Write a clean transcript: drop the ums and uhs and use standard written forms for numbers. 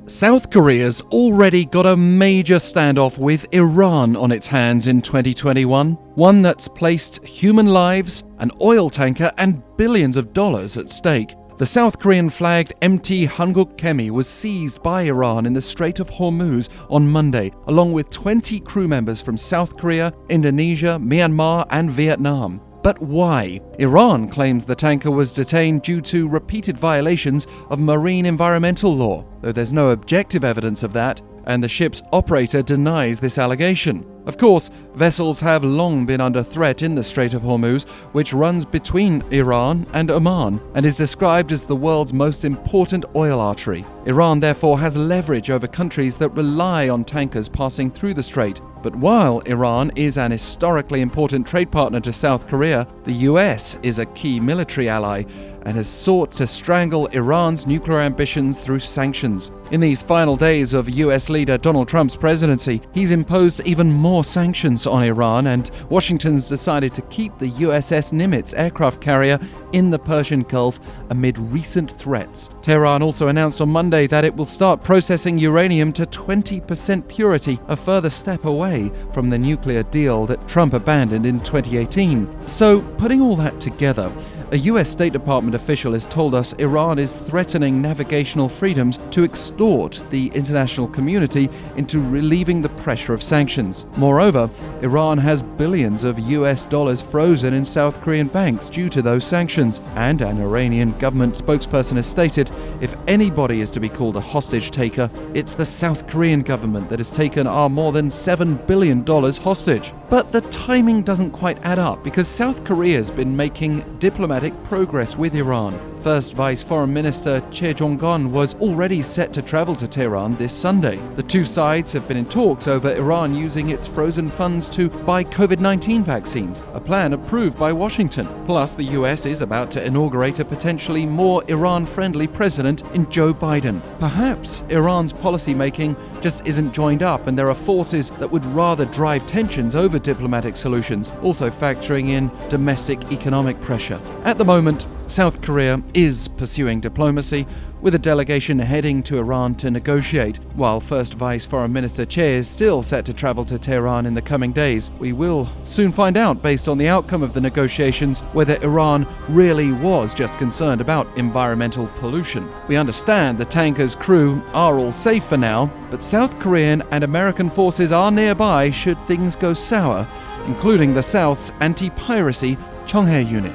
South Korea's already got a major standoff with Iran on its hands in 2021, one that's placed human lives, an oil tanker, and billions of dollars at stake. The South Korean-flagged MT Hankuk Chemi was seized by Iran in the Strait of Hormuz on Monday, along with 20 crew members from South Korea, Indonesia, Myanmar, and Vietnam. But why? Iran claims the tanker was detained due to repeated violations of marine environmental law, though there's no objective evidence of that, and the ship's operator denies this allegation. Of course, vessels have long been under threat in the Strait of Hormuz, which runs between Iran and Oman and is described as the world's most important oil artery. Iran therefore has leverage over countries that rely on tankers passing through the strait. But while Iran is an historically important trade partner to South Korea, the US is a key military ally and has sought to strangle Iran's nuclear ambitions through sanctions. In these final days of US leader Donald Trump's presidency, he's imposed even more sanctions on Iran, and Washington's decided to keep the USS Nimitz aircraft carrier in the Persian Gulf amid recent threats. Tehran also announced on Monday that it will start processing uranium to 20% purity, a further step away from the nuclear deal that Trump abandoned in 2018. So, putting all that together, a US State Department official has told us Iran is threatening navigational freedoms to extort the international community into relieving the pressure of sanctions. Moreover, Iran has billions of US dollars frozen in South Korean banks due to those sanctions, and an Iranian government spokesperson has stated if anybody is to be called a hostage taker, it's the South Korean government that has taken our more than $7 billion hostage. But the timing doesn't quite add up, because South Korea's been making diplomatic progress with Iran. First Vice Foreign Minister Jong-kun was already set to travel to Tehran this Sunday. The two sides have been in talks over Iran using its frozen funds to buy COVID-19 vaccines, a plan approved by Washington. Plus, the US is about to inaugurate a potentially more Iran-friendly president in Joe Biden. Perhaps Iran's policy-making just isn't joined up, and there are forces that would rather drive tensions over diplomatic solutions, also factoring in domestic economic pressure. At the moment, South Korea is pursuing diplomacy, with a delegation heading to Iran to negotiate. While First Vice Foreign Minister Che is still set to travel to Tehran in the coming days, we will soon find out, based on the outcome of the negotiations, whether Iran really was just concerned about environmental pollution. We understand the tanker's crew are all safe for now, but South Korean and American forces are nearby should things go sour, including the South's anti-piracy Chonghae unit.